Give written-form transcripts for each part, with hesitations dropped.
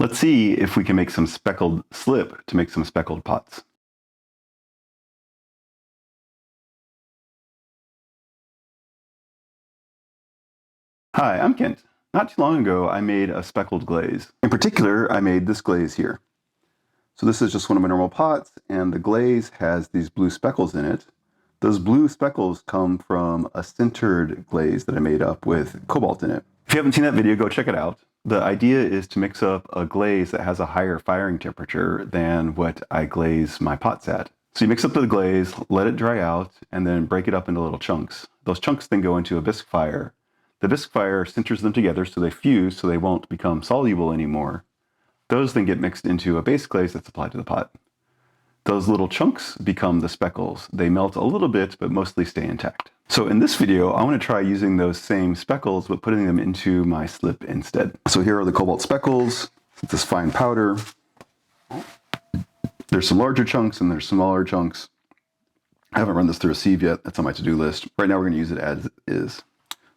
Let's see if we can make some speckled slip to make some speckled pots. Hi, I'm Kent. Not too long ago, I made a speckled glaze. In particular, I made this glaze here. So this is just one of my normal pots, and the glaze has these blue speckles in it. Those blue speckles come from a sintered glaze that I made up with cobalt in it. If you haven't seen that video, go check it out. The idea is to mix up a glaze that has a higher firing temperature than what I glaze my pots at. So you mix up the glaze, let it dry out, and then break it up into little chunks. Those chunks then go into a bisque fire. The bisque fire sinters them together so they fuse so they won't become soluble anymore. Those then get mixed into a base glaze that's applied to the pot. Those little chunks become the speckles. They melt a little bit, but mostly stay intact. So in this video, I want to try using those same speckles, but putting them into my slip instead. So here are the cobalt speckles. It's this fine powder. There's some larger chunks and there's smaller chunks. I haven't run this through a sieve yet. That's on my to-do list. Right now we're going to use it as is.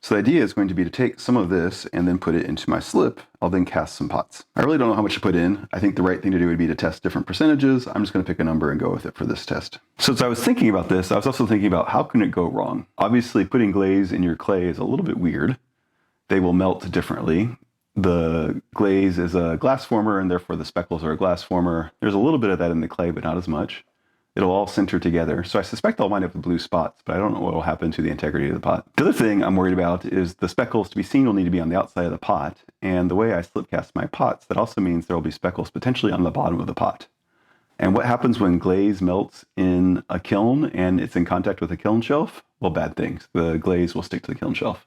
So the idea is going to be to take some of this and then put it into my slip. I'll then cast some pots. I really don't know how much to put in. I think the right thing to do would be to test different percentages. I'm just going to pick a number and go with it for this test. So as I was thinking about this, I was also thinking about how can it go wrong? Obviously, putting glaze in your clay is a little bit weird. They will melt differently. The glaze is a glass former, and therefore the speckles are a glass former. There's a little bit of that in the clay, but not as much. It'll all center together. So I suspect I'll wind up with blue spots, but I don't know what will happen to the integrity of the pot. The other thing I'm worried about is the speckles to be seen will need to be on the outside of the pot. And the way I slip cast my pots, that also means there will be speckles potentially on the bottom of the pot. And what happens when glaze melts in a kiln and it's in contact with a kiln shelf? Well, bad things. The glaze will stick to the kiln shelf.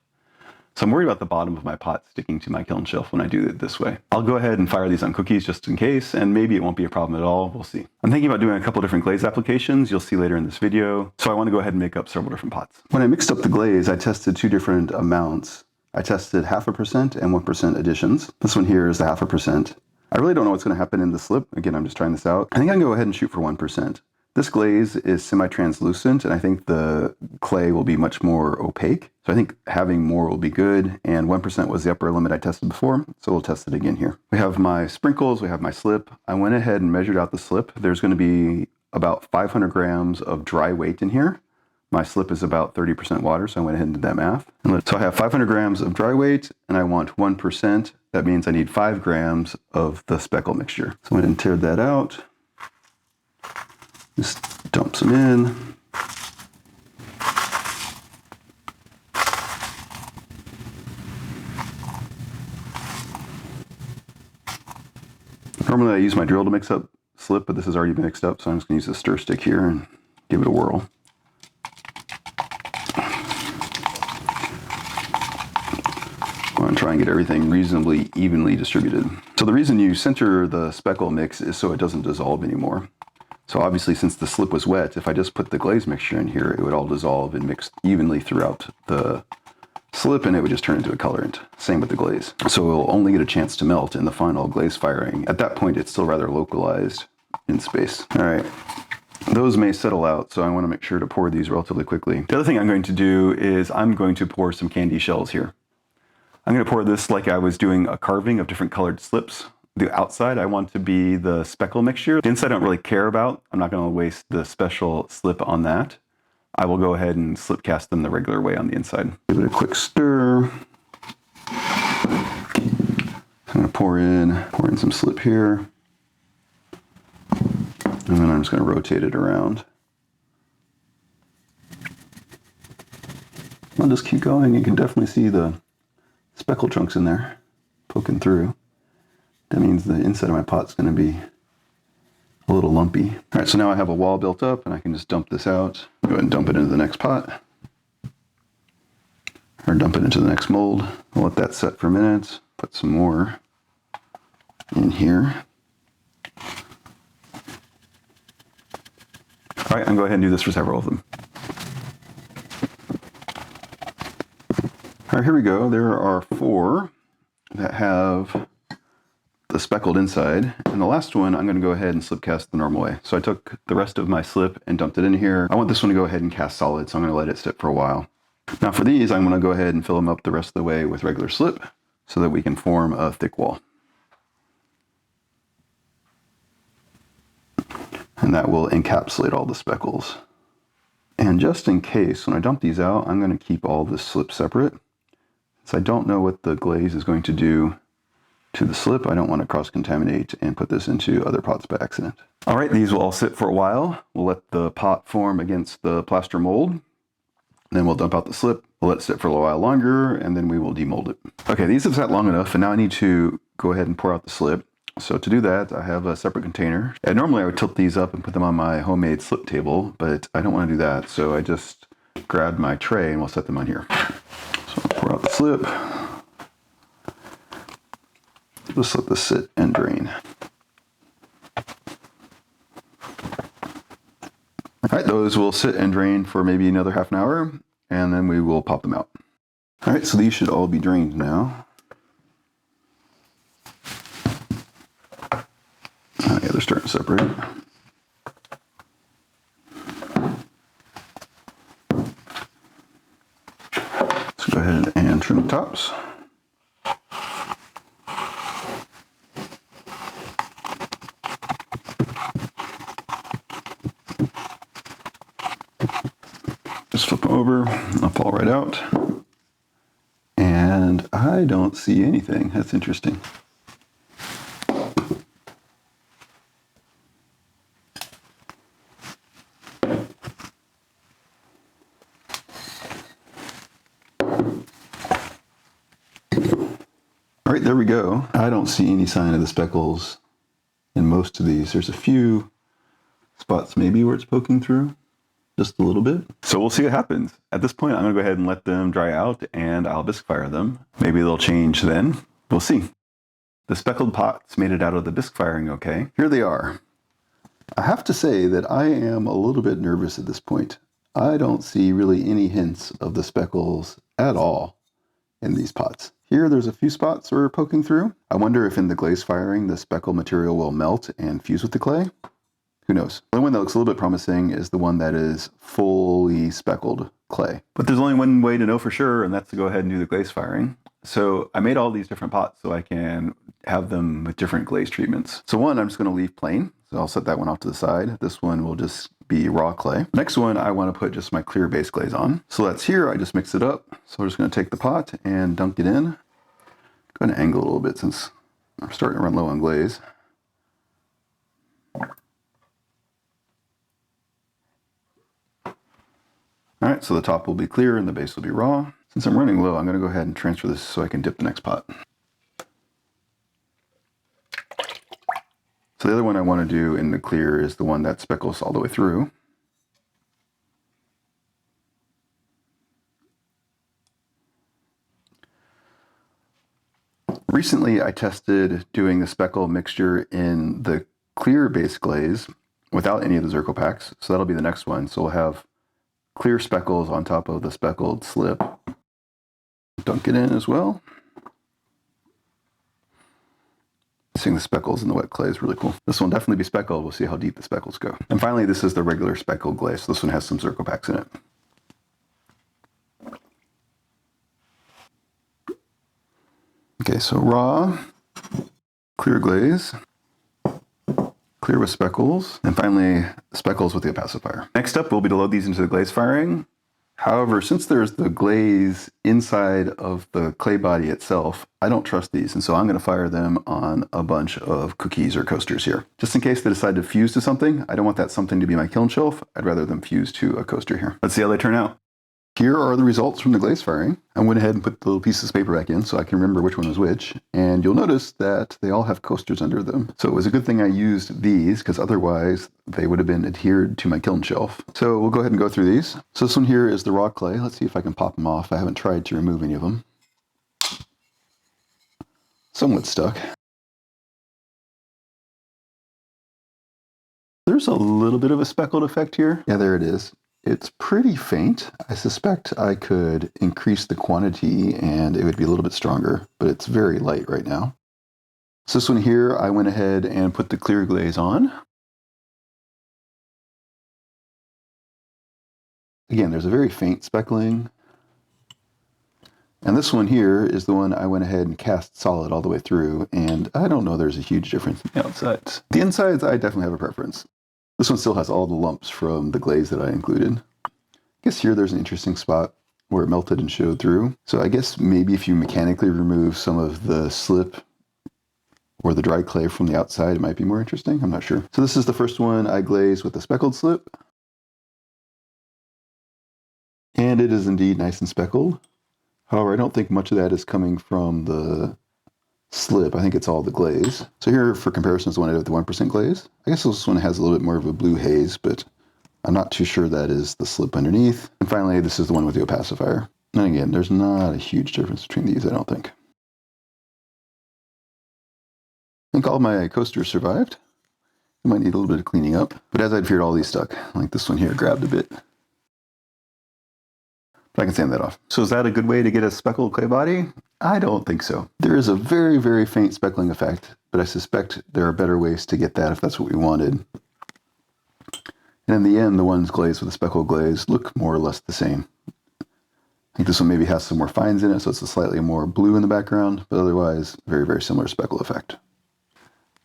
So I'm worried about the bottom of my pot sticking to my kiln shelf when I do it this way. I'll go ahead and fire these on cookies just in case, and maybe it won't be a problem at all. We'll see. I'm thinking about doing a couple different glaze applications. You'll see later in this video. So I want to go ahead and make up several different pots. When I mixed up the glaze, I tested two different amounts. I tested 0.5% and 1% additions. This one here is the 0.5%. I really don't know what's going to happen in the slip. Again, I'm just trying this out. I think I can go ahead and shoot for 1%. This glaze is semi-translucent, and I think the clay will be much more opaque. So I think having more will be good, and 1% was the upper limit I tested before, so we'll test it again here. We have my sprinkles, we have my slip. I went ahead and measured out the slip. There's going to be about 500 grams of dry weight in here. My slip is about 30% water, so I went ahead and did that math. So I have 500 grams of dry weight, and I want 1%. That means I need 5 grams of the speckle mixture. So I went and teared that out. Just dump some in. Normally I use my drill to mix up slip, but this has already been mixed up, so I'm just going to use a stir stick here and give it a whirl. I want to try and get everything reasonably evenly distributed. So the reason you center the speckle mix is so it doesn't dissolve anymore. So obviously, since the slip was wet, if I just put the glaze mixture in here, it would all dissolve and mix evenly throughout the slip, and it would just turn into a colorant. Same with the glaze. So it will only get a chance to melt in the final glaze firing. At that point, it's still rather localized in space. All right, those may settle out, so I want to make sure to pour these relatively quickly. The other thing I'm going to do is I'm going to pour some candy shells here. I'm going to pour this like I was doing a carving of different colored slips. The outside, I want to be the speckle mixture. The inside I don't really care about. I'm not going to waste the special slip on that. I will go ahead and slip cast them the regular way on the inside. Give it a quick stir. I'm going to pour in some slip here. And then I'm just going to rotate it around. I'll just keep going. You can definitely see the speckle chunks in there poking through. That means the inside of my pot's going to be a little lumpy. All right, so now I have a wall built up and I can just dump this out. Go ahead and dump it into the next pot. Or dump it into the next mold. I'll let that set for a minute. Put some more in here. All right, I'm going to go ahead and do this for several of them. All right, here we go. There are 4 that have the speckled inside, and the last one I'm going to go ahead and slip cast the normal way. So I took the rest of my slip and dumped it in here. I want this one to go ahead and cast solid, so I'm going to let it sit for a while. Now for these, I'm going to go ahead and fill them up the rest of the way with regular slip so that we can form a thick wall. And that will encapsulate all the speckles. And just in case, when I dump these out, I'm going to keep all this slip separate. Since I don't know what the glaze is going to do to the slip, I don't want to cross-contaminate and put this into other pots by accident. All right, these will all sit for a while. We'll let the pot form against the plaster mold. Then we'll dump out the slip. We'll let it sit for a little while longer, and then we will demold it. Okay, these have sat long enough, and now I need to go ahead and pour out the slip. So to do that, I have a separate container. And normally I would tilt these up and put them on my homemade slip table, but I don't want to do that. So I just grabbed my tray and we'll set them on here. So I'll pour out the slip. Just let this sit and drain. All right, those will sit and drain for maybe another half an hour, and then we will pop them out. All right, so these should all be drained now. Yeah, they're starting to separate. Let's go ahead and trim the tops. Just flip them over, they'll fall right out. And I don't see anything. That's interesting. All right, there we go. I don't see any sign of the speckles in most of these. There's a few spots maybe where it's poking through, just a little bit. So we'll see what happens. At this point, I'm gonna go ahead and let them dry out and I'll bisque fire them. Maybe they'll change then. We'll see. The speckled pots made it out of the bisque firing okay. Here they are. I have to say that I am a little bit nervous at this point. I don't see really any hints of the speckles at all in these pots. Here, there's a few spots where poking through. I wonder if in the glaze firing, the speckle material will melt and fuse with the clay. Who knows? The only one that looks a little bit promising is the one that is fully speckled clay. But there's only one way to know for sure, and that's to go ahead and do the glaze firing. So I made all these different pots so I can have them with different glaze treatments. So one, I'm just gonna leave plain. So I'll set that one off to the side. This one will just be raw clay. Next one, I wanna put just my clear base glaze on. So that's here, I just mix it up. So we're just gonna take the pot and dunk it in. Go ahead and angle a little bit since I'm starting to run low on glaze. All right, so the top will be clear and the base will be raw. Since I'm running low, I'm gonna go ahead and transfer this so I can dip the next pot. So the other one I wanna do in the clear is the one that speckles all the way through. Recently, I tested doing the speckle mixture in the clear base glaze without any of the Zirco packs. So that'll be the next one. So we'll have clear speckles on top of the speckled slip. Dunk it in as well. Seeing the speckles in the wet clay is really cool. This one will definitely be speckled. We'll see how deep the speckles go. And finally, this is the regular speckled glaze. So this one has some Zirco packs in it. Okay, so raw, clear glaze, clear with speckles, and finally speckles with the opacifier. Next up will be to load these into the glaze firing. However, since there's the glaze inside of the clay body itself, I don't trust these, and so I'm gonna fire them on a bunch of cookies or coasters here. Just in case they decide to fuse to something, I don't want that something to be my kiln shelf. I'd rather them fuse to a coaster here. Let's see how they turn out. Here are the results from the glaze firing. I went ahead and put the little pieces of paper back in so I can remember which one was which. And you'll notice that they all have coasters under them. So it was a good thing I used these because otherwise they would have been adhered to my kiln shelf. So we'll go ahead and go through these. So this one here is the raw clay. Let's see if I can pop them off. I haven't tried to remove any of them. Somewhat stuck. There's a little bit of a speckled effect here. Yeah, there it is. It's pretty faint. I suspect I could increase the quantity and it would be a little bit stronger, but it's very light right now. So this one here, I went ahead and put the clear glaze on. Again, there's a very faint speckling. And this one here is the one I went ahead and cast solid all the way through, and I don't know there's a huge difference in the outsides. The insides, I definitely have a preference. This one still has all the lumps from the glaze that I included. I guess here there's an interesting spot where it melted and showed through. So I guess maybe if you mechanically remove some of the slip or the dry clay from the outside, it might be more interesting. I'm not sure. So this is the first one I glazed with the speckled slip. And it is indeed nice and speckled. However, I don't think much of that is coming from the slip. I think it's all the glaze. So here for comparison is the one I did with the 1% glaze. I guess this one has a little bit more of a blue haze, but I'm not too sure that is the slip underneath. And finally, this is the one with the opacifier. And again, there's not a huge difference between these, I don't think. I think all my coasters survived. They might need a little bit of cleaning up. But as I'd feared, all these stuck. Like this one here grabbed a bit. But I can sand that off. So is that a good way to get a speckled clay body? I don't think so. There is a very, very faint speckling effect, but I suspect there are better ways to get that if that's what we wanted. And in the end, the ones glazed with a speckled glaze look more or less the same. I think this one maybe has some more fines in it, so it's a slightly more blue in the background, but otherwise, very, very similar speckle effect.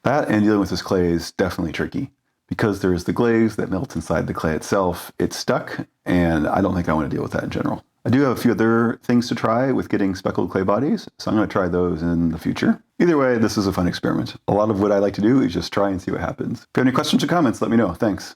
That and dealing with this clay is definitely tricky. Because there is the glaze that melts inside the clay itself, it's stuck, and I don't think I want to deal with that in general. I do have a few other things to try with getting speckled clay bodies, so I'm going to try those in the future. Either way, this is a fun experiment. A lot of what I like to do is just try and see what happens. If you have any questions or comments, let me know. Thanks.